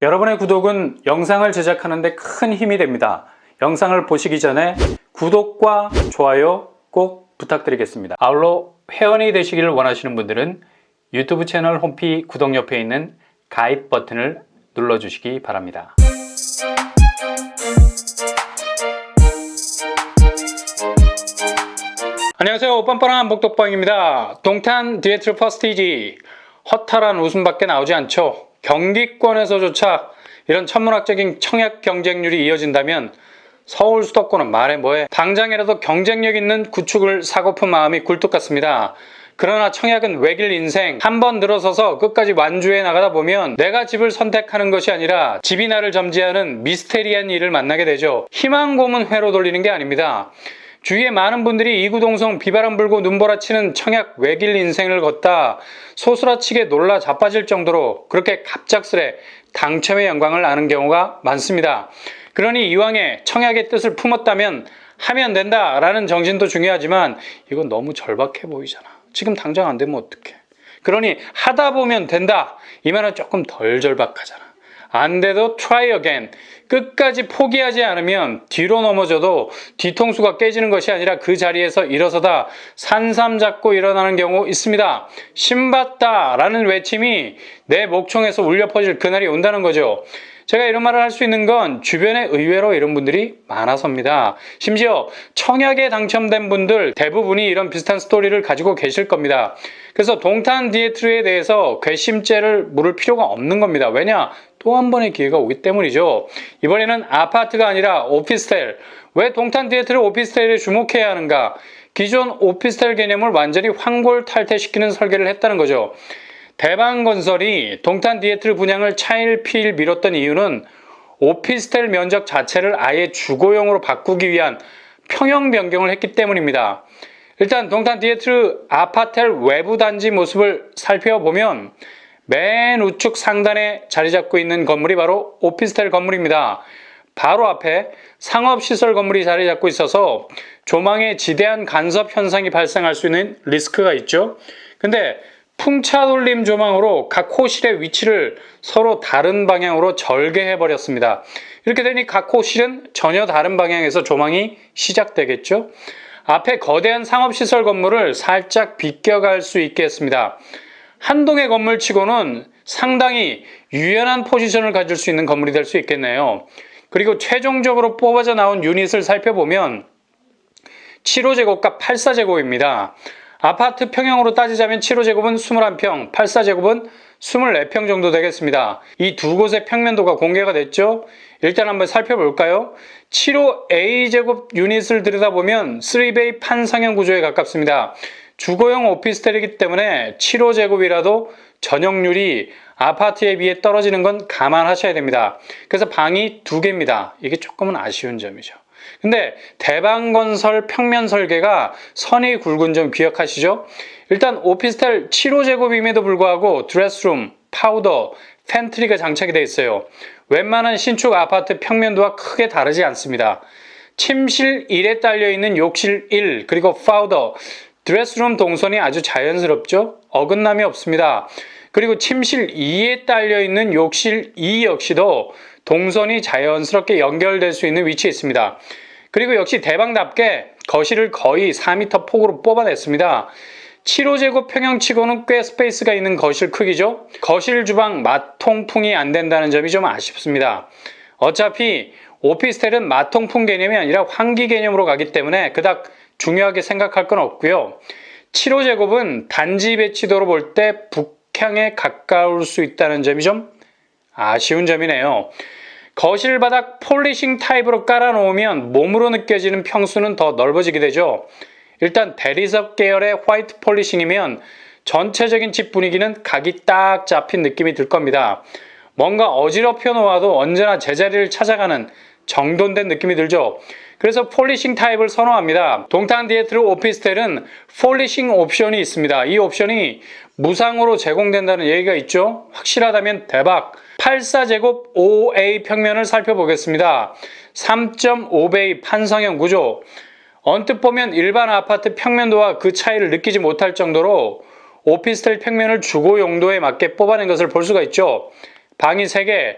여러분의 구독은 영상을 제작하는 데 큰 힘이 됩니다. 영상을 보시기 전에 구독과 좋아요 꼭 부탁드리겠습니다. 아울러 회원이 되시기를 원하시는 분들은 유튜브 채널 홈페이지 구독 옆에 있는 가입 버튼을 눌러주시기 바랍니다. 안녕하세요. 뻔뻔한 목독방입니다. 동탄 디에트르 퍼스티지, 허탈한 웃음밖에 나오지 않죠. 경기권에서조차 이런 천문학적인 청약 경쟁률이 이어진다면 서울 수도권은 말해 뭐해. 당장이라도 경쟁력 있는 구축을 사고픈 마음이 굴뚝 같습니다. 그러나 청약은 외길 인생. 한번 늘어서서 끝까지 완주해 나가다 보면 내가 집을 선택하는 것이 아니라 집이 나를 점지하는 미스테리한 일을 만나게 되죠. 희망 고문 회로 돌리는 게 아닙니다. 주위에 많은 분들이 이구동성 비바람 불고 눈보라치는 청약 외길 인생을 걷다 소스라치게 놀라 자빠질 정도로 그렇게 갑작스레 당첨의 영광을 아는 경우가 많습니다. 그러니 이왕에 청약의 뜻을 품었다면 하면 된다라는 정신도 중요하지만 이건 너무 절박해 보이잖아. 지금 당장 안 되면 어떡해. 그러니 하다 보면 된다. 이 말은 조금 덜 절박하잖아. 안 돼도 try again. 끝까지 포기하지 않으면 뒤로 넘어져도 뒤통수가 깨지는 것이 아니라 그 자리에서 일어서다 산삼 잡고 일어나는 경우 있습니다. 신받다 라는 외침이 내 목청에서 울려 퍼질 그날이 온다는 거죠. 제가 이런 말을 할 수 있는 건 주변에 의외로 이런 분들이 많아서입니다. 심지어 청약에 당첨된 분들 대부분이 이런 비슷한 스토리를 가지고 계실 겁니다. 그래서 동탄 디에트르에 대해서 괘씸죄를 물을 필요가 없는 겁니다. 왜냐? 또 한 번의 기회가 오기 때문이죠. 이번에는 아파트가 아니라 오피스텔. 왜 동탄 디에트르 오피스텔에 주목해야 하는가? 기존 오피스텔 개념을 완전히 환골탈퇴시키는 설계를 했다는 거죠. 대방건설이 동탄 디에트르 분양을 차일피일 미뤘던 이유는 오피스텔 면적 자체를 아예 주거용으로 바꾸기 위한 평형 변경을 했기 때문입니다. 일단 동탄 디에트르 아파텔 외부 단지 모습을 살펴보면 맨 우측 상단에 자리 잡고 있는 건물이 바로 오피스텔 건물입니다. 바로 앞에 상업시설 건물이 자리 잡고 있어서 조망에 지대한 간섭 현상이 발생할 수 있는 리스크가 있죠. 근데 풍차돌림 조망으로 각 호실의 위치를 서로 다른 방향으로 절개해버렸습니다. 이렇게 되니 각 호실은 전혀 다른 방향에서 조망이 시작되겠죠. 앞에 거대한 상업시설 건물을 살짝 비껴갈 수 있게 했습니다. 한 동의 건물치고는 상당히 유연한 포지션을 가질 수 있는 건물이 될 수 있겠네요. 그리고 최종적으로 뽑아져 나온 유닛을 살펴보면 7호제곱과 84제곱입니다. 아파트 평형으로 따지자면 7호제곱은 21평, 84제곱은 24평 정도 되겠습니다. 이 두 곳의 평면도가 공개가 됐죠? 일단 한번 살펴볼까요? 7호 A제곱 유닛을 들여다보면 3베이 판상형 구조에 가깝습니다. 주거용 오피스텔이기 때문에 7호제곱이라도 전용률이 아파트에 비해 떨어지는 건 감안하셔야 됩니다. 그래서 방이 2개입니다. 이게 조금은 아쉬운 점이죠. 근데 대방건설 평면 설계가 선이 굵은 점 기억하시죠? 일단 오피스텔 7호제곱임에도 불구하고 드레스룸, 파우더, 팬트리가 장착이 되어 있어요. 웬만한 신축 아파트 평면도와 크게 다르지 않습니다. 침실 1에 딸려있는 욕실 1, 그리고 파우더, 드레스룸 동선이 아주 자연스럽죠? 어긋남이 없습니다. 그리고 침실 2에 딸려있는 욕실 2 역시도 동선이 자연스럽게 연결될 수 있는 위치에 있습니다. 그리고 역시 대방답게 거실을 거의 4m 폭으로 뽑아냈습니다. 7호제곱 평형치고는 꽤 스페이스가 있는 거실 크기죠. 거실 주방 마통풍이 안 된다는 점이 좀 아쉽습니다. 어차피 오피스텔은 마통풍 개념이 아니라 환기 개념으로 가기 때문에 그닥 중요하게 생각할 건 없고요. 7호제곱은 단지 배치도로 볼 때 북향에 가까울 수 있다는 점이 좀 아쉬운 점이네요. 거실 바닥 폴리싱 타입으로 깔아놓으면 몸으로 느껴지는 평수는 더 넓어지게 되죠. 일단 대리석 계열의 화이트 폴리싱이면 전체적인 집 분위기는 각이 딱 잡힌 느낌이 들 겁니다. 뭔가 어지럽혀 놓아도 언제나 제자리를 찾아가는 정돈된 느낌이 들죠. 그래서 폴리싱 타입을 선호합니다. 동탄 디에트르 오피스텔은 폴리싱 옵션이 있습니다. 이 옵션이 무상으로 제공된다는 얘기가 있죠. 확실하다면 대박. 84제곱 5A 평면을 살펴보겠습니다. 3.5베이 판상형 구조. 언뜻 보면 일반 아파트 평면도와 그 차이를 느끼지 못할 정도로 오피스텔 평면을 주거 용도에 맞게 뽑아낸 것을 볼 수가 있죠. 방이 3개,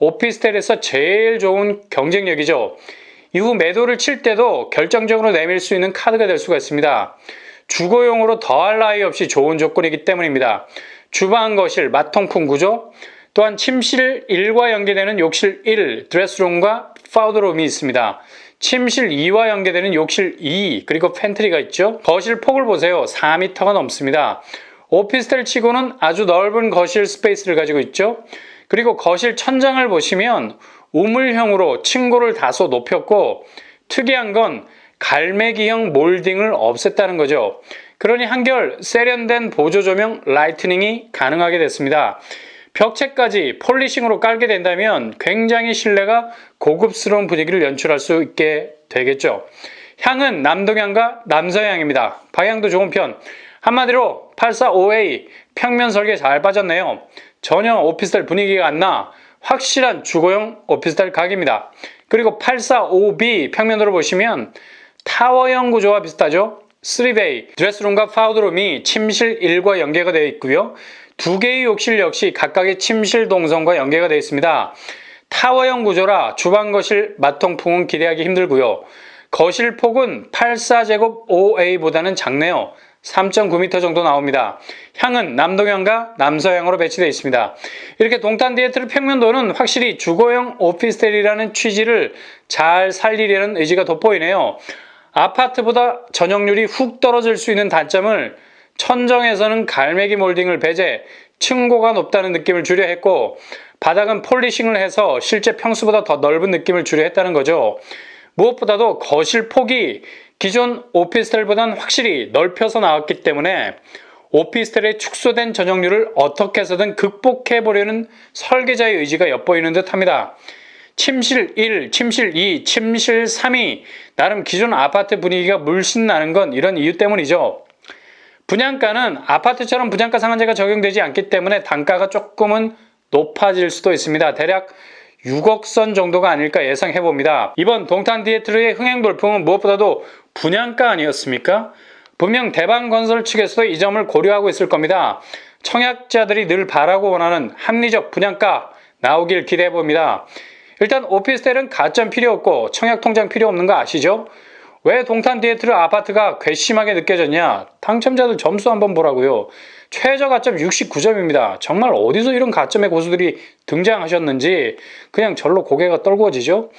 오피스텔에서 제일 좋은 경쟁력이죠. 이후 매도를 칠 때도 결정적으로 내밀 수 있는 카드가 될 수가 있습니다. 주거용으로 더할 나위 없이 좋은 조건이기 때문입니다. 주방, 거실, 마통풍 구조, 또한 침실 1과 연계되는 욕실 1, 드레스룸과 파우더룸이 있습니다. 침실 2와 연계되는 욕실 2, 그리고 팬트리가 있죠. 거실 폭을 보세요. 4m가 넘습니다. 오피스텔 치고는 아주 넓은 거실 스페이스를 가지고 있죠. 그리고 거실 천장을 보시면 우물형으로 층고를 다소 높였고, 특이한 건 갈매기형 몰딩을 없앴다는 거죠. 그러니 한결 세련된 보조 조명 라이트닝이 가능하게 됐습니다. 벽체까지 폴리싱으로 깔게 된다면 굉장히 실내가 고급스러운 분위기를 연출할 수 있게 되겠죠. 향은 남동향과 남서향입니다. 방향도 좋은 편. 한마디로 845A 평면 설계 잘 빠졌네요. 전혀 오피스텔 분위기가 안 나 확실한 주거용 오피스텔 각입니다. 그리고 845B 평면으로 보시면 타워형 구조와 비슷하죠. 3베이, 드레스룸과 파우더룸이 침실 1과 연계가 되어 있고요. 두 개의 욕실 역시 각각의 침실 동선과 연계가 되어 있습니다. 타워형 구조라 주방, 거실, 마통풍은 기대하기 힘들고요. 거실 폭은 84제곱 5A보다는 작네요. 3.9m 정도 나옵니다. 향은 남동향과 남서향으로 배치되어 있습니다. 이렇게 동탄 디에트르 평면도는 확실히 주거용 오피스텔이라는 취지를 잘 살리려는 의지가 돋보이네요. 아파트보다 전용률이 훅 떨어질 수 있는 단점을 천정에서는 갈매기 몰딩을 배제, 층고가 높다는 느낌을 주려 했고, 바닥은 폴리싱을 해서 실제 평수보다 더 넓은 느낌을 주려 했다는 거죠. 무엇보다도 거실 폭이 기존 오피스텔보다는 확실히 넓혀서 나왔기 때문에 오피스텔의 축소된 전용률을 어떻게 해서든 극복해 보려는 설계자의 의지가 엿보이는 듯 합니다. 침실 1, 침실 2, 침실 3이 나름 기존 아파트 분위기가 물씬 나는 건 이런 이유 때문이죠. 분양가는 아파트처럼 분양가 상한제가 적용되지 않기 때문에 단가가 조금은 높아질 수도 있습니다. 대략 6억 선 정도가 아닐까 예상해봅니다. 이번 동탄 디에트르의 흥행 돌풍은 무엇보다도 분양가 아니었습니까? 분명 대방건설 측에서도 이 점을 고려하고 있을 겁니다. 청약자들이 늘 바라고 원하는 합리적 분양가 나오길 기대해봅니다. 일단 오피스텔은 가점 필요 없고 청약 통장 필요 없는 거 아시죠? 왜 동탄 디에트르 아파트가 괘씸하게 느껴졌냐? 당첨자들 점수 한번 보라고요. 최저 가점 69점입니다. 정말 어디서 이런 가점의 고수들이 등장하셨는지 그냥 절로 고개가 떨구어지죠.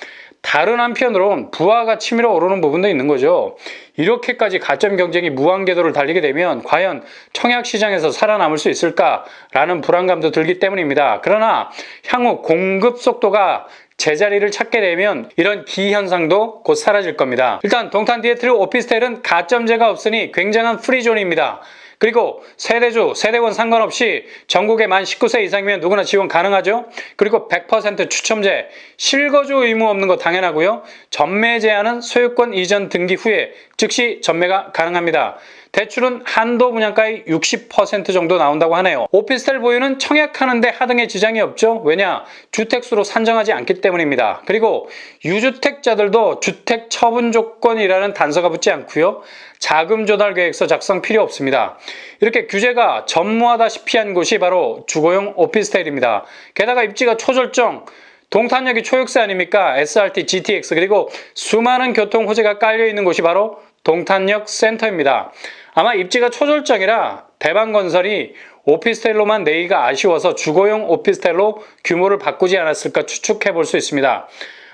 다른 한편으론 부하가 치밀어 오르는 부분도 있는 거죠. 이렇게까지 가점 경쟁이 무한궤도를 달리게 되면 과연 청약시장에서 살아남을 수 있을까라는 불안감도 들기 때문입니다. 그러나 향후 공급 속도가 제자리를 찾게 되면 이런 기현상도 곧 사라질 겁니다. 일단 동탄 디에트르 오피스텔은 가점제가 없으니 굉장한 프리존입니다. 그리고 세대주, 세대원 상관없이 전국에 만 19세 이상이면 누구나 지원 가능하죠. 그리고 100% 추첨제, 실거주 의무 없는 거 당연하고요. 전매 제한은 소유권 이전 등기 후에 즉시 전매가 가능합니다. 대출은 한도 분양가의 60% 정도 나온다고 하네요. 오피스텔 보유는 청약하는데 하등의 지장이 없죠. 왜냐? 주택수로 산정하지 않기 때문입니다. 그리고 유주택자들도 주택 처분 조건이라는 단서가 붙지 않고요. 자금 조달 계획서 작성 필요 없습니다. 이렇게 규제가 전무하다시피 한 곳이 바로 주거용 오피스텔입니다. 게다가 입지가 초절정, 동탄역이 초역세 아닙니까? SRT, GTX 그리고 수많은 교통 호재가 깔려있는 곳이 바로 동탄역 센터입니다. 아마 입지가 초절정이라 대방건설이 오피스텔로만 내기가 아쉬워서 주거용 오피스텔로 규모를 바꾸지 않았을까 추측해 볼 수 있습니다.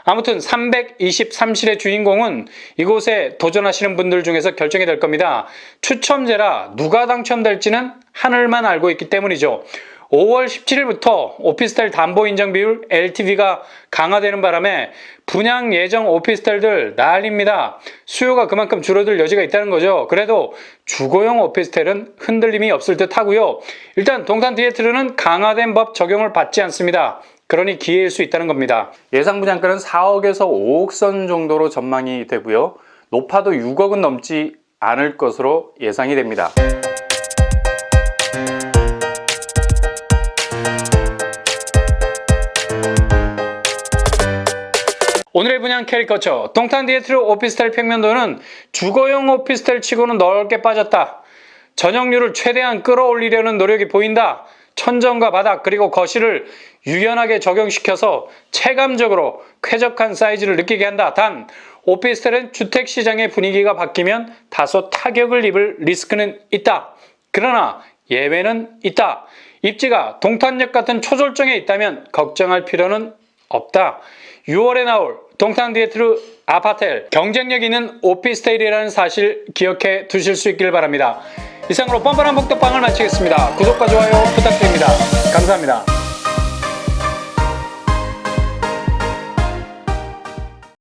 아무튼 323실의 주인공은 이곳에 도전하시는 분들 중에서 결정이 될 겁니다. 추첨제라 누가 당첨될지는 하늘만 알고 있기 때문이죠. 5월 17일부터 오피스텔 담보 인정 비율 LTV가 강화되는 바람에 분양 예정 오피스텔들 난립니다. 수요가 그만큼 줄어들 여지가 있다는 거죠. 그래도 주거용 오피스텔은 흔들림이 없을 듯 하고요. 일단 동탄 디에트르는 강화된 법 적용을 받지 않습니다. 그러니 기회일 수 있다는 겁니다. 예상 분양가는 4억에서 5억 선 정도로 전망이 되고요. 높아도 6억은 넘지 않을 것으로 예상이 됩니다. 오늘의 분양 캐리커처, 동탄 디에트르 오피스텔 평면도는 주거용 오피스텔 치고는 넓게 빠졌다. 전용률을 최대한 끌어올리려는 노력이 보인다. 천정과 바닥 그리고 거실을 유연하게 적용시켜서 체감적으로 쾌적한 사이즈를 느끼게 한다. 단 오피스텔은 주택시장의 분위기가 바뀌면 다소 타격을 입을 리스크는 있다. 그러나 예외는 있다. 입지가 동탄역 같은 초절정에 있다면 걱정할 필요는 없다. 6월에 나올 동탄 디에트르 아파텔, 경쟁력 있는 오피스텔이라는 사실 기억해 두실 수 있길 바랍니다. 이상으로 뻔뻔한 복덕방을 마치겠습니다. 구독과 좋아요 부탁드립니다. 감사합니다.